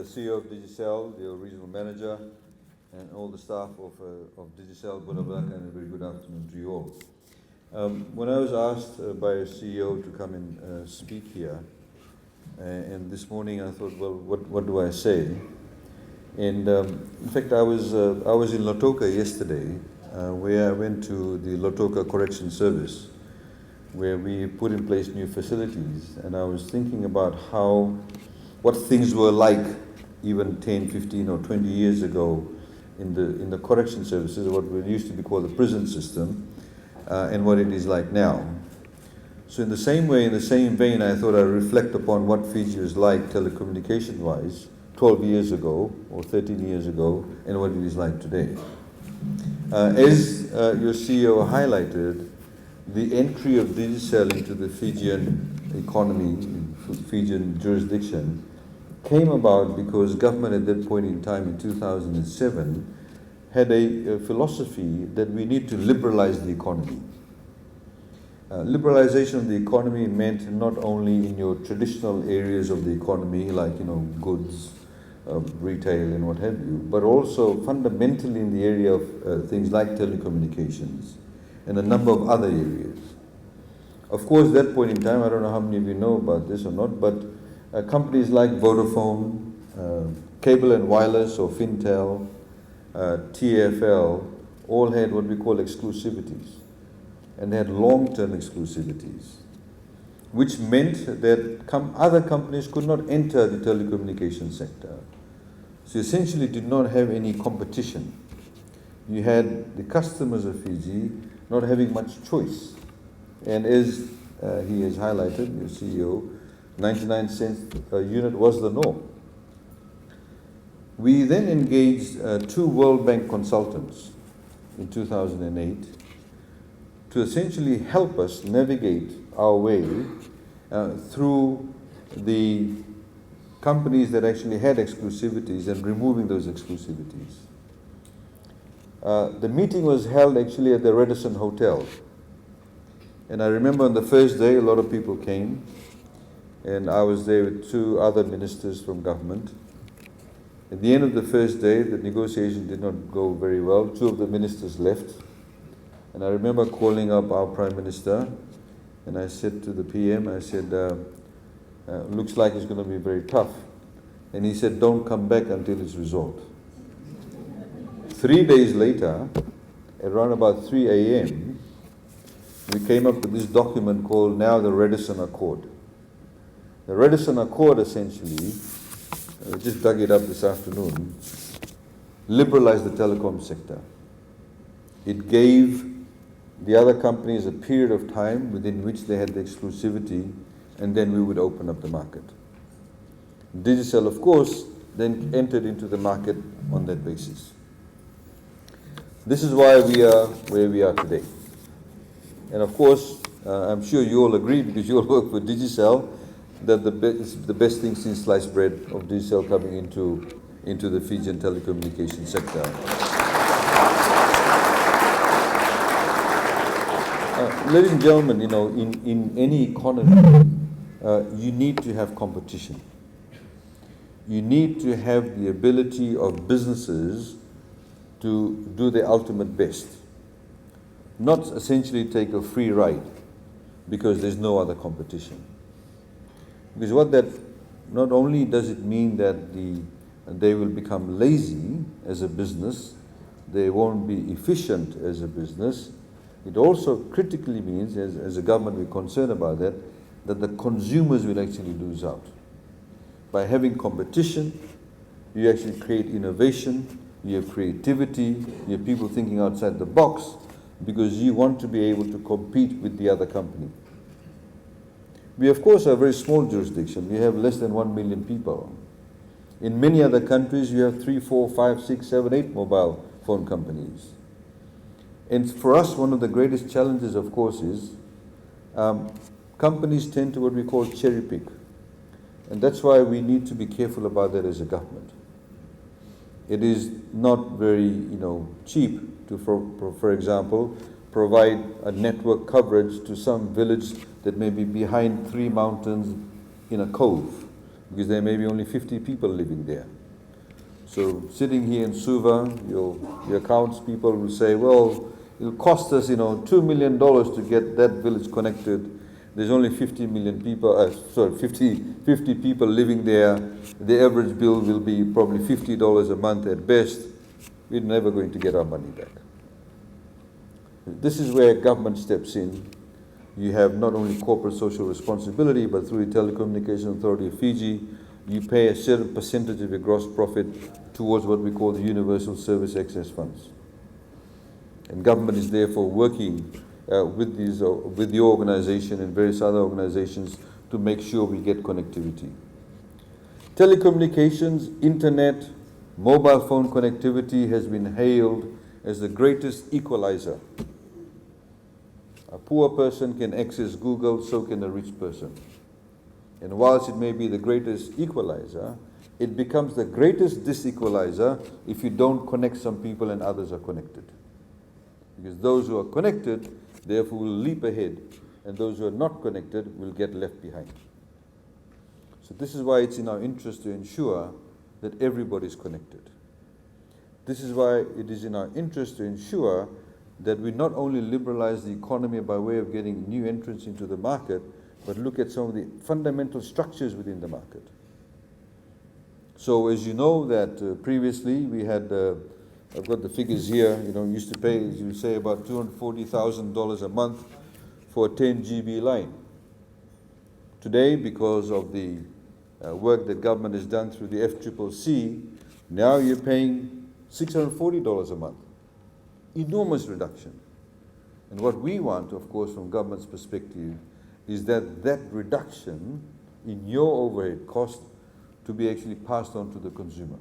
CEO of Digicel, the regional manager, and all the staff of Digicel, and a very good afternoon to you all. When I was asked by a CEO to come and speak here, and this morning I thought, well, what do I say? And in fact, I was in Lautoka yesterday, where I went to the Lautoka Correction Service, where we put in place new facilities, and I was thinking about what things were like even 10, 15 or 20 years ago in the correction services, what used to be called the prison system, and what it is like now. So in the same way, in the same vein, I thought I'd reflect upon what Fiji was like telecommunication-wise 12 years ago or 13 years ago, and what it is like today. As your CEO highlighted, the entry of Digicel into the Fijian economy, Fijian jurisdiction, came about because government at that point in time in 2007 had a philosophy that we need to liberalize the economy. Liberalization of the economy meant not only in your traditional areas of the economy, like goods, retail and what have you, but also fundamentally in the area of things like telecommunications and a number of other areas. Of course, at that point in time, I don't know how many of you know about this or not, but companies like Vodafone, Cable and Wireless or Fintel, TFL, all had what we call exclusivities. And they had long-term exclusivities, which meant that other companies could not enter the telecommunication sector. So essentially did not have any competition. You had the customers of Fiji not having much choice. And as he has highlighted, your CEO, 99 cents a unit was the norm. We then engaged two World Bank consultants in 2008 to essentially help us navigate our way through the companies that actually had exclusivities and removing those exclusivities. The meeting was held actually at the Radisson Hotel. And I remember on the first day, a lot of people came, and I was there with two other ministers from government. At the end of the first day, the negotiation did not go very well. Two of the ministers left. And I remember calling up our Prime Minister, and I said to the PM, I said, looks like it's going to be very tough. And he said, don't come back until it's resolved. 3 days later, at around about 3 a.m., we came up with this document called now the Radisson Accord. The Radisson Accord essentially, I just dug it up this afternoon, liberalized the telecom sector. It gave the other companies a period of time within which they had the exclusivity, and then we would open up the market. Digicel, of course, then entered into the market on that basis. This is why we are where we are today. And of course, I'm sure you all agree, because you all work for Digicel, that the best thing since sliced bread of Digicel coming into the Fijian telecommunication sector. Ladies and gentlemen, in any economy, you need to have competition. You need to have the ability of businesses to do their ultimate best. Not essentially take a free ride because there's no other competition. Because not only does it mean that they will become lazy as a business, they won't be efficient as a business, it also critically means, as a government we're concerned about that the consumers will actually lose out. By having competition, you actually create innovation, you have creativity, you have people thinking outside the box, because you want to be able to compete with the other company. We, of course, are a very small jurisdiction. We have less than 1 million people. In many other countries, you have 3, 4, 5, 6, 7, 8 mobile phone companies. And for us, one of the greatest challenges, of course, is companies tend to what we call cherry pick. And that's why we need to be careful about that as a government. It is not very, cheap to, for example, provide a network coverage to some village that may be behind 3 mountains in a cove, because there may be only 50 people living there. So sitting here in Suva, your accounts people will say, well, it'll cost us, $2 million to get that village connected. There's only 50 people living there. The average bill will be probably $50 a month at best. We're never going to get our money back. This is where government steps in. You have not only corporate social responsibility, but through the Telecommunication Authority of Fiji, you pay a certain percentage of your gross profit towards what we call the Universal Service Access Funds. And government is therefore working with the organization and various other organizations to make sure we get connectivity. Telecommunications, internet, mobile phone connectivity has been hailed as the greatest equalizer. A poor person can access Google, so can a rich person. And whilst it may be the greatest equalizer, it becomes the greatest disequalizer if you don't connect some people and others are connected. Because those who are connected, therefore, will leap ahead, and those who are not connected will get left behind. So this is why it's in our interest to ensure that everybody is connected. This is why it is in our interest to ensure that we not only liberalize the economy by way of getting new entrants into the market, but look at some of the fundamental structures within the market. So as you know that previously we had, I've got the figures here, used to pay, as you say, about $240,000 a month for a 10 GB line. Today, because of the work that government has done through the FCCC, now you're paying $640 a month. Enormous reduction. And what we want, of course, from government's perspective, is that reduction in your overhead cost to be actually passed on to the consumer.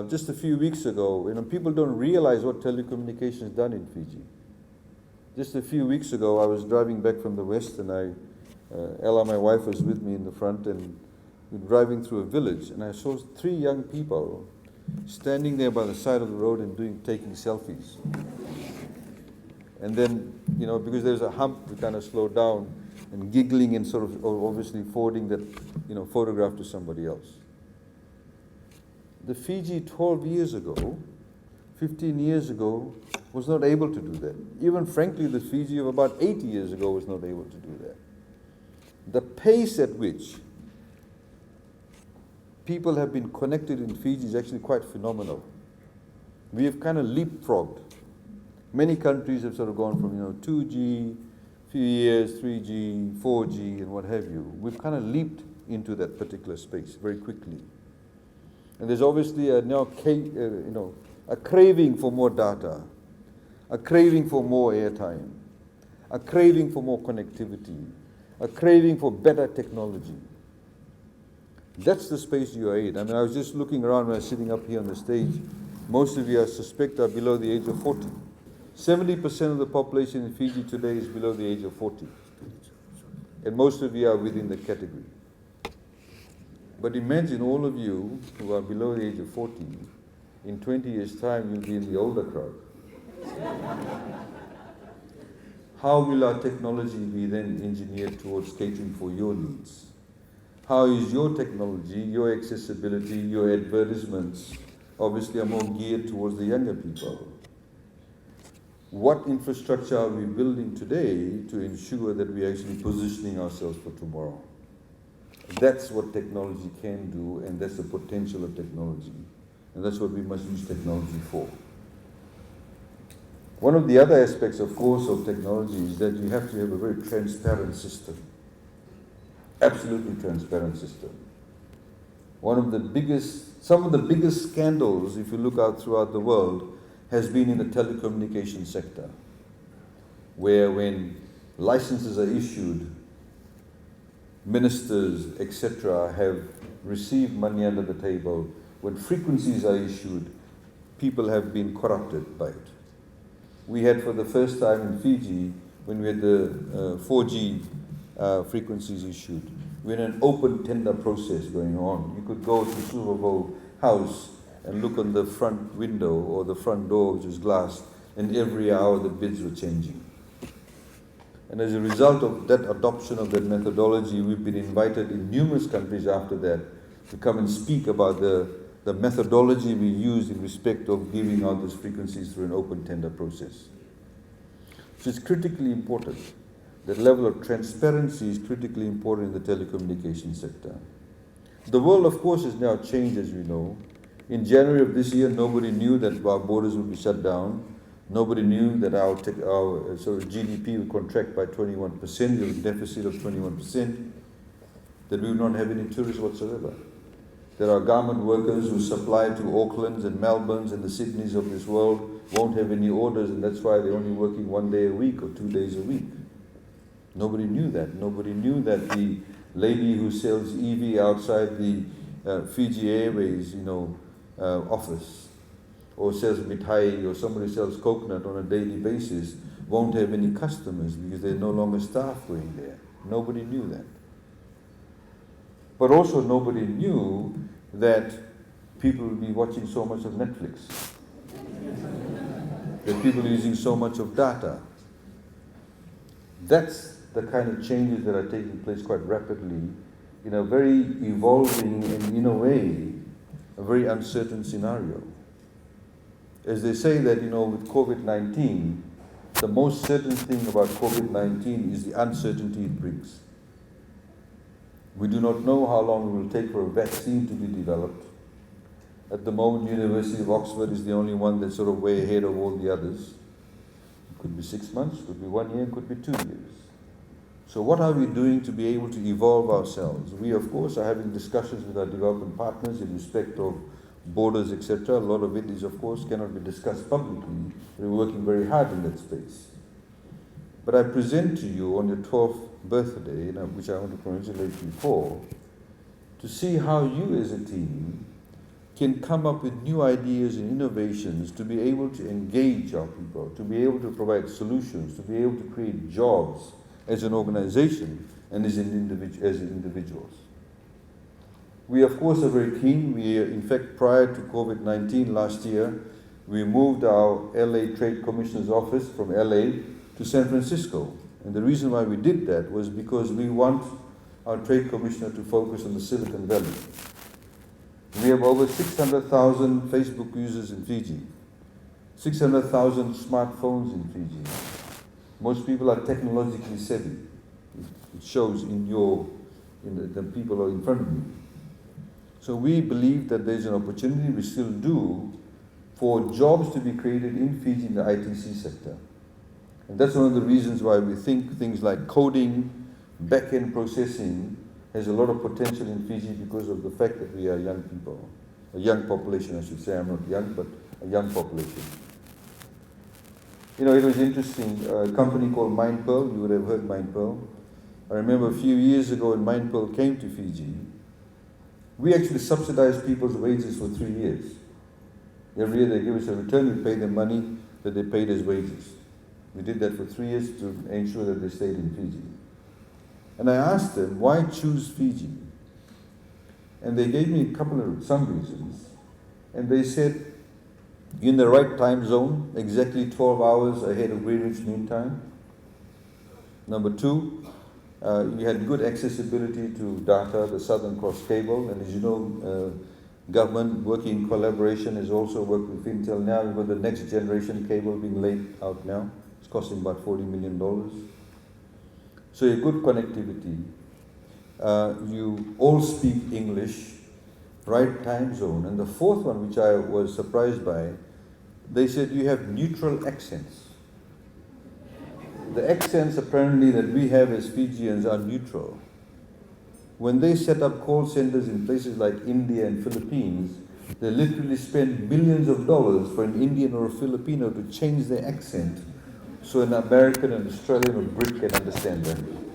Just a few weeks ago, people don't realize what telecommunications has done in Fiji. Just a few weeks ago, I was driving back from the West, and Ella, my wife, was with me in the front, and we were driving through a village, and I saw 3 young people standing there by the side of the road and taking selfies. And then, because there's a hump, we kind of slowed down and giggling and sort of obviously forwarding that, photograph to somebody else. The Fiji 12 years ago, 15 years ago, was not able to do that. Even frankly, the Fiji of about 80 years ago was not able to do that. The pace at which people have been connected in Fiji is actually quite phenomenal. We have kind of leapfrogged. Many countries have sort of gone from 2G, few years, 3G, 4G, and what have you. We've kind of leaped into that particular space very quickly. And there's obviously now a craving for more data, a craving for more airtime, a craving for more connectivity, a craving for better technology. That's the space you are in. I was just looking around when I was sitting up here on the stage. Most of you, I suspect, are below the age of 40. 70% of the population in Fiji today is below the age of 40. And most of you are within the category. But imagine all of you who are below the age of 40, in 20 years' time, you'll be in the older crowd. How will our technology be then engineered towards catering for your needs? How is your technology, your accessibility, your advertisements obviously are more geared towards the younger people? What infrastructure are we building today to ensure that we're actually positioning ourselves for tomorrow? That's what technology can do, and that's the potential of technology. And that's what we must use technology for. One of the other aspects, of course, of technology is that you have to have a very transparent system. Absolutely transparent system. Some of the biggest scandals, if you look out throughout the world, has been in the telecommunications sector, where when licenses are issued, ministers, etc., have received money under the table. When frequencies are issued, people have been corrupted by it. We had, for the first time in Fiji, when we had the 4G frequencies issued, we had an open tender process going on. You could go to Suva House and look on the front window or the front door, which was glass, and every hour the bids were changing. And as a result of that adoption of that methodology, we've been invited in numerous countries after that to come and speak about the methodology we use in respect of giving out those frequencies through an open tender process. So it's critically important. That level of transparency is critically important in the telecommunications sector. The world, of course, has now changed, as we know. In January of this year, nobody knew that our borders would be shut down. Nobody knew that our sort of GDP would contract by 21%, there was a deficit of 21%, that we would not have any tourists whatsoever. There are garment workers who supply to Aucklands and Melbournes and the Sydneys of this world won't have any orders, and that's why they're only working 1 day a week or 2 days a week. Nobody knew that. Nobody knew that the lady who sells EV outside the Fiji Airways, office, or sells mithai, or somebody sells coconut on a daily basis, won't have any customers because there are no longer staff going there. Nobody knew that. But also nobody knew that people will be watching so much of Netflix, that people are using so much of data. That's the kind of changes that are taking place quite rapidly in a very evolving and, in a way, a very uncertain scenario. As they say that, with COVID-19, the most certain thing about COVID-19 is the uncertainty it brings. We do not know how long it will take for a vaccine to be developed. At the moment, the University of Oxford is the only one that's sort of way ahead of all the others. It could be 6 months, could be 1 year, could be 2 years. So what are we doing to be able to evolve ourselves? We, of course, are having discussions with our development partners in respect of borders, etc. A lot of it is, of course, cannot be discussed publicly. We're working very hard in that space. But I present to you on your 12th birthday, which I want to congratulate you for, to see how you as a team can come up with new ideas and innovations to be able to engage our people, to be able to provide solutions, to be able to create jobs as an organization and as individuals. We, of course, are very keen. In fact, prior to COVID-19 last year, we moved our LA Trade Commissioner's office from LA to San Francisco. And the reason why we did that was because we want our Trade Commissioner to focus on the Silicon Valley. We have over 600,000 Facebook users in Fiji, 600,000 smartphones in Fiji. Most people are technologically savvy. It shows in the people who are in front of you. So we believe that there's an opportunity, we still do, for jobs to be created in Fiji in the ITC sector. And that's one of the reasons why we think things like coding, back-end processing has a lot of potential in Fiji because of the fact that we are young people. A young population, I should say. I'm not young, but a young population. It was interesting. A company called Mindpearl, you would have heard Mindpearl. I remember a few years ago when Mindpearl came to Fiji, we actually subsidized people's wages for 3 years. Every year they give us a return, we pay them money that they paid as wages. We did that for 3 years to ensure that they stayed in Fiji. And I asked them, why choose Fiji? And they gave me some reasons. And they said, in the right time zone, exactly 12 hours ahead of Greenwich Mean Time. Number 2, you had good accessibility to data, the Southern Cross cable. And as you know, government working in collaboration has also worked with Intel now. We've got the next generation cable being laid out now. It's costing about $40 million. So you have good connectivity. You all speak English, right time zone. And the fourth one, which I was surprised by, they said you have neutral accents. The accents apparently that we have as Fijians are neutral. When they set up call centers in places like India and Philippines, they literally spend millions of dollars for an Indian or a Filipino to change their accent so an American, an Australian, or Brit can understand them.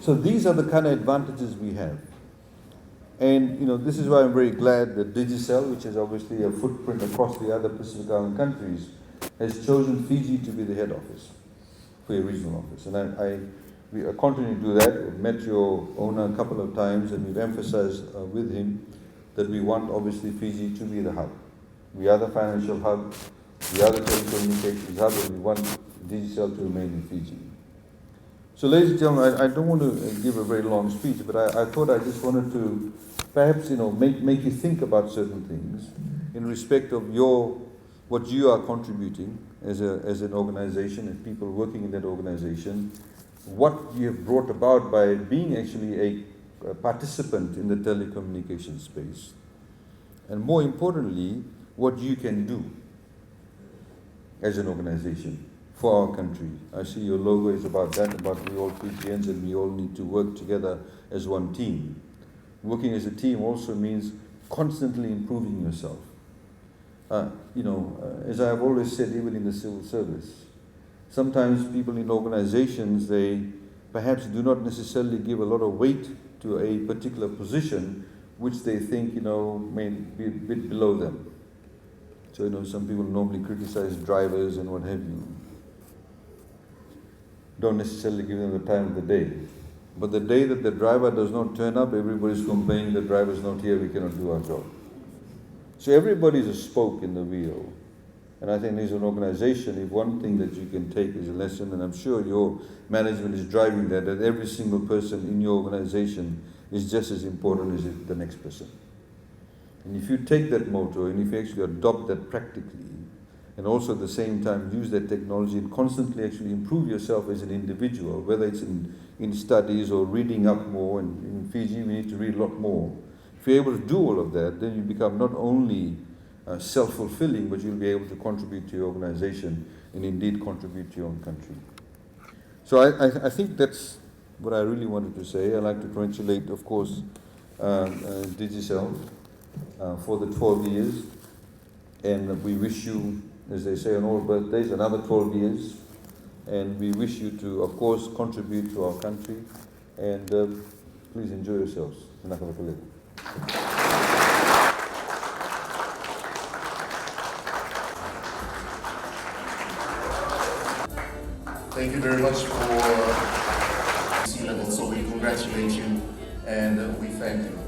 So these are the kind of advantages we have. And this is why I'm very glad that Digicel, which has obviously a footprint across the other Pacific Island countries, has chosen Fiji to be the head office for a regional office. And we continue to do that. We've met your owner a couple of times, and we've emphasized with him that we want, obviously, Fiji to be the hub. We are the financial hub, we are the telecommunications hub, and we want Digicel to remain in Fiji. So ladies and gentlemen, I don't want to give a very long speech, but I thought I just wanted to perhaps, make you think about certain things in respect of what you are contributing as an organization and people working in that organization, what you have brought about by being actually a participant in the telecommunications space, and more importantly, what you can do as an organization for our country. I see your logo is about that, about we all Fijians and we all need to work together as one team. Working as a team also means constantly improving yourself. As I have always said, even in the civil service, sometimes people in organizations, they perhaps do not necessarily give a lot of weight to a particular position which they think, may be a bit below them. So, some people normally criticize drivers and what have you. Don't necessarily give them the time of the day. But the day that the driver does not turn up, everybody's complaining the driver's not here, we cannot do our job. So everybody's a spoke in the wheel. And I think as an organization, if one thing that you can take as a lesson, and I'm sure your management is driving that every single person in your organization is just as important as the next person. And if you take that motto and if you actually adopt that practically, and also at the same time use that technology and constantly actually improve yourself as an individual, whether it's in studies or reading up more, and in Fiji we need to read a lot more. If you're able to do all of that, then you become not only self-fulfilling, but you'll be able to contribute to your organization and indeed contribute to your own country. So I think that's what I really wanted to say. I'd like to congratulate, of course, Digicel for the 12 years. And we wish you, as they say on all birthdays, another 12 years. And we wish you to, of course, contribute to our country. And please enjoy yourselves. Thank you very much for sea level. So we congratulate you and we thank you.